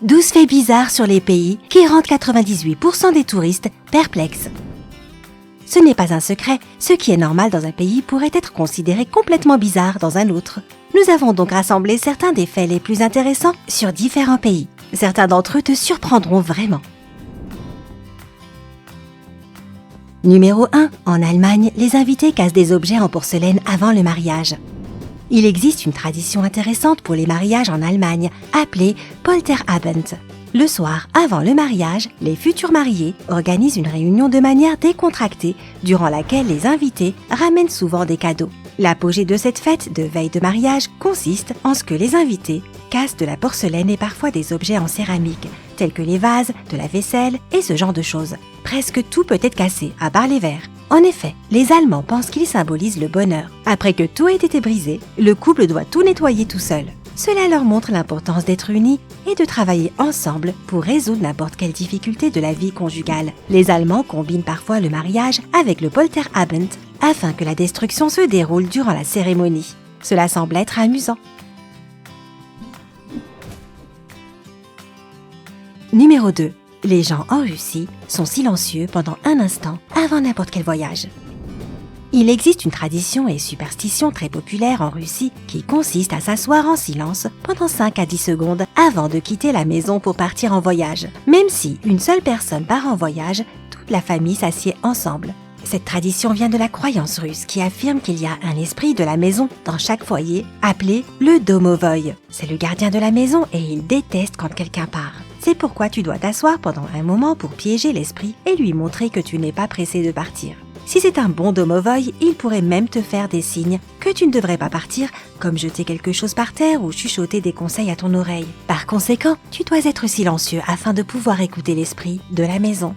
12 faits bizarres sur les pays qui rendent 98% des touristes perplexes. Ce n'est pas un secret, ce qui est normal dans un pays pourrait être considéré complètement bizarre dans un autre. Nous avons donc rassemblé certains des faits les plus intéressants sur différents pays. Certains d'entre eux te surprendront vraiment. Numéro 1. En Allemagne, les invités cassent des objets en porcelaine avant le mariage. Il existe une tradition intéressante pour les mariages en Allemagne, appelée Polterabend. Le soir, avant le mariage, les futurs mariés organisent une réunion de manière décontractée, durant laquelle les invités ramènent souvent des cadeaux. L'apogée de cette fête de veille de mariage consiste en ce que les invités cassent de la porcelaine et parfois des objets en céramique, tels que les vases, de la vaisselle et ce genre de choses. Presque tout peut être cassé, à part les verres. En effet, les Allemands pensent qu'ils symbolisent le bonheur. Après que tout ait été brisé, le couple doit tout nettoyer tout seul. Cela leur montre l'importance d'être unis et de travailler ensemble pour résoudre n'importe quelle difficulté de la vie conjugale. Les Allemands combinent parfois le mariage avec le Polterabend afin que la destruction se déroule durant la cérémonie. Cela semble être amusant. Numéro 2. Les gens en Russie sont silencieux pendant un instant avant n'importe quel voyage. Il existe une tradition et superstition très populaire en Russie qui consiste à s'asseoir en silence pendant 5 à 10 secondes avant de quitter la maison pour partir en voyage. Même si une seule personne part en voyage, toute la famille s'assied ensemble. Cette tradition vient de la croyance russe qui affirme qu'il y a un esprit de la maison dans chaque foyer appelé le domovoï. C'est le gardien de la maison et il déteste quand quelqu'un part. C'est pourquoi tu dois t'asseoir pendant un moment pour piéger l'esprit et lui montrer que tu n'es pas pressé de partir. Si c'est un bon domovoï, il pourrait même te faire des signes que tu ne devrais pas partir, comme jeter quelque chose par terre ou chuchoter des conseils à ton oreille. Par conséquent, tu dois être silencieux afin de pouvoir écouter l'esprit de la maison.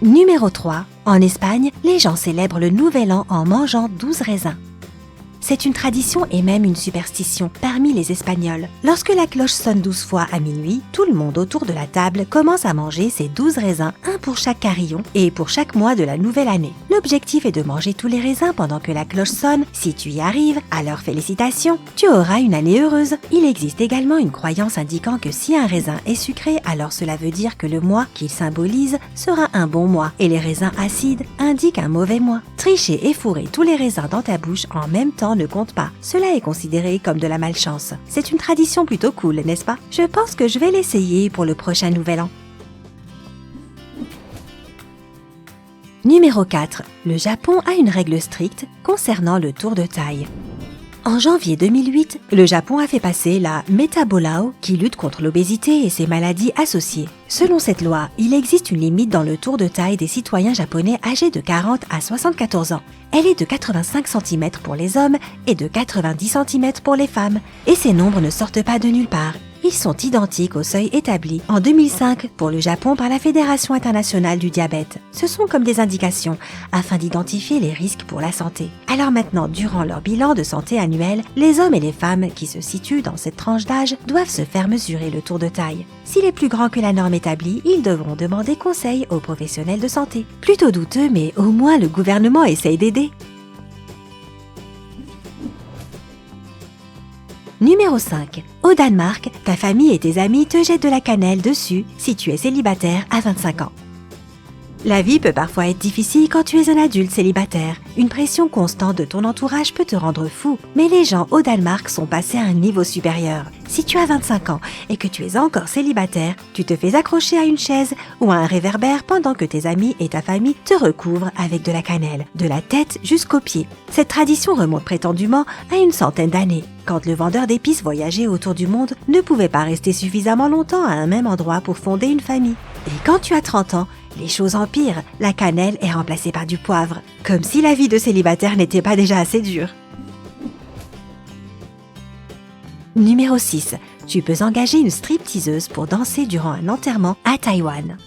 Numéro 3. En Espagne, les gens célèbrent le Nouvel An en mangeant 12 raisins. C'est une tradition et même une superstition parmi les Espagnols. Lorsque la cloche sonne 12 fois à minuit, tout le monde autour de la table commence à manger ces 12 raisins, un pour chaque carillon et pour chaque mois de la nouvelle année. L'objectif est de manger tous les raisins pendant que la cloche sonne. Si tu y arrives, alors félicitations, tu auras une année heureuse. Il existe également une croyance indiquant que si un raisin est sucré, alors cela veut dire que le mois qu'il symbolise sera un bon mois et les raisins acides indiquent un mauvais mois. Tricher et fourrer tous les raisins dans ta bouche en même temps ne compte pas. Cela est considéré comme de la malchance. C'est une tradition plutôt cool, n'est-ce pas? Je pense que je vais l'essayer pour le prochain Nouvel An. Numéro 4. Le Japon a une règle stricte concernant le tour de taille. En janvier 2008, le Japon a fait passer la Metabolao qui lutte contre l'obésité et ses maladies associées. Selon cette loi, il existe une limite dans le tour de taille des citoyens japonais âgés de 40 à 74 ans. Elle est de 85 cm pour les hommes et de 90 cm pour les femmes. Et ces nombres ne sortent pas de nulle part. Ils sont identiques au seuil établi en 2005 pour le Japon par la Fédération internationale du diabète. Ce sont comme des indications afin d'identifier les risques pour la santé. Alors maintenant, durant leur bilan de santé annuel, les hommes et les femmes qui se situent dans cette tranche d'âge doivent se faire mesurer le tour de taille. S'il est plus grand que la norme établie, ils devront demander conseil aux professionnels de santé. Plutôt douteux, mais au moins le gouvernement essaye d'aider. Numéro 5. Au Danemark, ta famille et tes amis te jettent de la cannelle dessus si tu es célibataire à 25 ans. La vie peut parfois être difficile quand tu es un adulte célibataire. Une pression constante de ton entourage peut te rendre fou. Mais les gens au Danemark sont passés à un niveau supérieur. Si tu as 25 ans et que tu es encore célibataire, tu te fais accrocher à une chaise ou à un réverbère pendant que tes amis et ta famille te recouvrent avec de la cannelle, de la tête jusqu'aux pieds. Cette tradition remonte prétendument à une centaine d'années, quand le vendeur d'épices voyageait autour du monde ne pouvait pas rester suffisamment longtemps à un même endroit pour fonder une famille. Et quand tu as 30 ans, les choses empirent, la cannelle est remplacée par du poivre, comme si la vie de célibataire n'était pas déjà assez dure. Numéro 6. Tu peux engager une stripteaseuse pour danser durant un enterrement à Taïwan.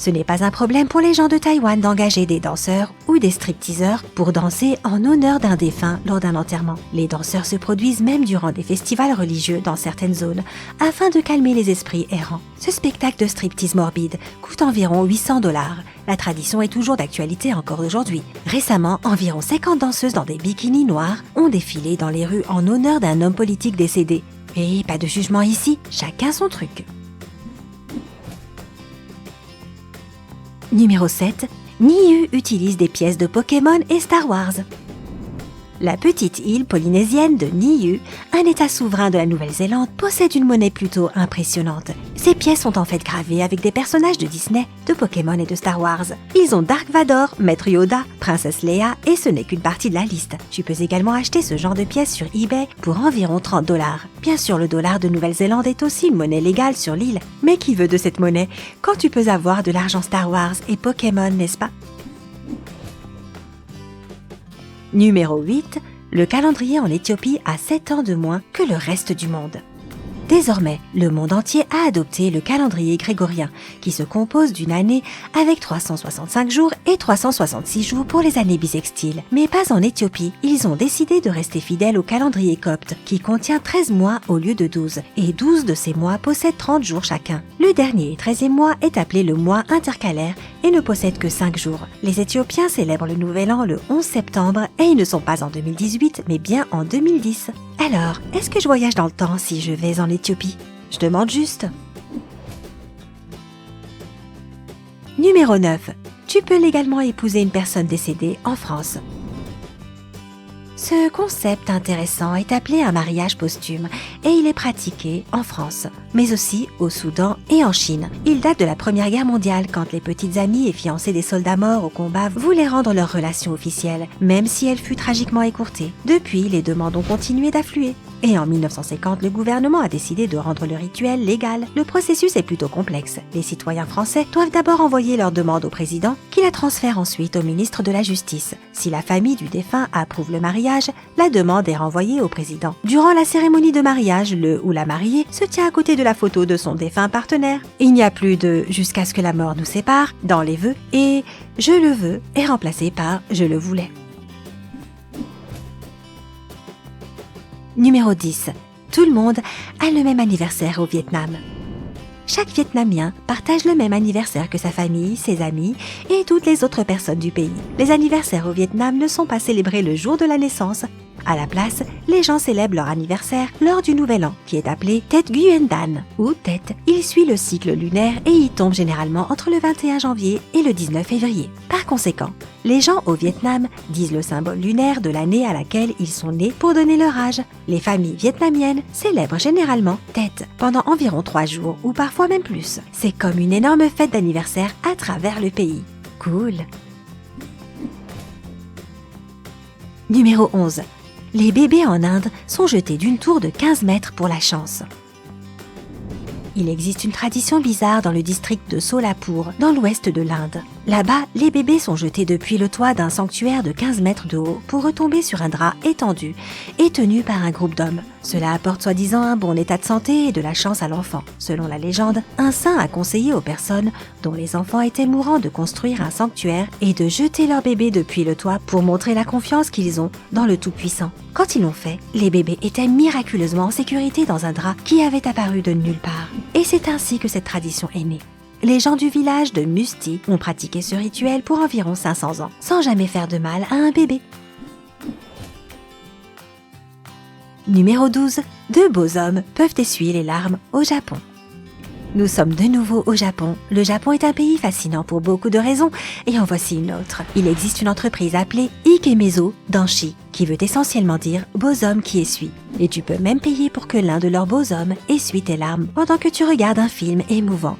Ce n'est pas un problème pour les gens de Taïwan d'engager des danseurs ou des stripteaseurs pour danser en honneur d'un défunt lors d'un enterrement. Les danseurs se produisent même durant des festivals religieux dans certaines zones afin de calmer les esprits errants. Ce spectacle de striptease morbide coûte environ $800. La tradition est toujours d'actualité encore aujourd'hui. Récemment, environ 50 danseuses dans des bikinis noirs ont défilé dans les rues en honneur d'un homme politique décédé. Et pas de jugement ici, chacun son truc. Numéro 7. Niue utilise des pièces de Pokémon et Star Wars. La petite île polynésienne de Niue, un état souverain de la Nouvelle-Zélande, possède une monnaie plutôt impressionnante. Ces pièces sont en fait gravées avec des personnages de Disney, de Pokémon et de Star Wars. Ils ont Dark Vador, Maître Yoda, Princesse Leia et ce n'est qu'une partie de la liste. Tu peux également acheter ce genre de pièces sur eBay pour environ 30$. Bien sûr, le dollar de Nouvelle-Zélande est aussi une monnaie légale sur l'île, mais qui veut de cette monnaie quand tu peux avoir de l'argent Star Wars et Pokémon, n'est-ce pas? Numéro 8. Le calendrier en Éthiopie a 7 ans de moins que le reste du monde. Désormais, le monde entier a adopté le calendrier grégorien, qui se compose d'une année avec 365 jours et 366 jours pour les années bissextiles. Mais pas en Éthiopie, ils ont décidé de rester fidèles au calendrier copte, qui contient 13 mois au lieu de 12, et 12 de ces mois possèdent 30 jours chacun. Le dernier et 13e mois est appelé le mois intercalaire et ne possède que 5 jours. Les Éthiopiens célèbrent le Nouvel An le 11 septembre et ils ne sont pas en 2018, mais bien en 2010. Alors, est-ce que je voyage dans le temps si je vais en Éthiopie? Je demande juste. Numéro 9. Tu peux légalement épouser une personne décédée en France. Ce concept intéressant est appelé un mariage posthume et il est pratiqué en France, mais aussi au Soudan et en Chine. Il date de la Première Guerre mondiale quand les petites amies et fiancées des soldats morts au combat voulaient rendre leur relation officielle, même si elle fut tragiquement écourtée. Depuis, les demandes ont continué d'affluer. Et en 1950, le gouvernement a décidé de rendre le rituel légal. Le processus est plutôt complexe. Les citoyens français doivent d'abord envoyer leur demande au président, qui la transfère ensuite au ministre de la Justice. Si la famille du défunt approuve le mariage, la demande est renvoyée au président. Durant la cérémonie de mariage, le ou la mariée se tient à côté de la photo de son défunt partenaire. Il n'y a plus de « jusqu'à ce que la mort nous sépare » dans les vœux et « je le veux » est remplacé par « je le voulais ». Numéro 10. Tout le monde a le même anniversaire au Vietnam. Chaque Vietnamien partage le même anniversaire que sa famille, ses amis et toutes les autres personnes du pays. Les anniversaires au Vietnam ne sont pas célébrés le jour de la naissance. À la place, les gens célèbrent leur anniversaire lors du Nouvel An, qui est appelé Tet Nguyen Dan, ou Tet. Il suit le cycle lunaire et y tombe généralement entre le 21 janvier et le 19 février. Par conséquent, les gens au Vietnam disent le symbole lunaire de l'année à laquelle ils sont nés pour donner leur âge. Les familles vietnamiennes célèbrent généralement Tet pendant environ 3 jours ou parfois même plus. C'est comme une énorme fête d'anniversaire à travers le pays. Cool! Numéro 11. Les bébés en Inde sont jetés d'une tour de 15 mètres pour la chance. Il existe une tradition bizarre dans le district de Solapur, dans l'ouest de l'Inde. Là-bas, les bébés sont jetés depuis le toit d'un sanctuaire de 15 mètres de haut pour retomber sur un drap étendu et tenu par un groupe d'hommes. Cela apporte soi-disant un bon état de santé et de la chance à l'enfant. Selon la légende, un saint a conseillé aux personnes dont les enfants étaient mourants de construire un sanctuaire et de jeter leurs bébés depuis le toit pour montrer la confiance qu'ils ont dans le Tout-Puissant. Quand ils l'ont fait, les bébés étaient miraculeusement en sécurité dans un drap qui avait apparu de nulle part. Et c'est ainsi que cette tradition est née. Les gens du village de Musti ont pratiqué ce rituel pour environ 500 ans, sans jamais faire de mal à un bébé. Numéro 12. 2 beaux hommes peuvent essuyer les larmes au Japon. Nous sommes de nouveau au Japon. Le Japon est un pays fascinant pour beaucoup de raisons, et en voici une autre. Il existe une entreprise appelée Ikemezo Danshi, qui veut essentiellement dire « beaux hommes qui essuient ». Et tu peux même payer pour que l'un de leurs beaux hommes essuie tes larmes pendant que tu regardes un film émouvant.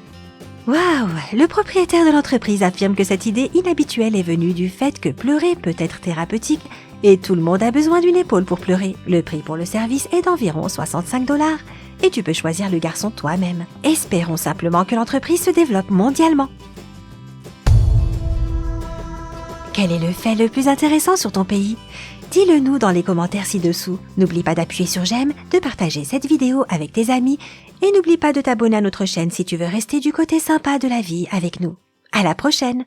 Waouh! Le propriétaire de l'entreprise affirme que cette idée inhabituelle est venue du fait que pleurer peut être thérapeutique et tout le monde a besoin d'une épaule pour pleurer. Le prix pour le service est d'environ 65$ et tu peux choisir le garçon toi-même. Espérons simplement que l'entreprise se développe mondialement. Quel est le fait le plus intéressant sur ton pays? Dis-le nous dans les commentaires ci-dessous. N'oublie pas d'appuyer sur j'aime, de partager cette vidéo avec tes amis et n'oublie pas de t'abonner à notre chaîne si tu veux rester du côté sympa de la vie avec nous. À la prochaine!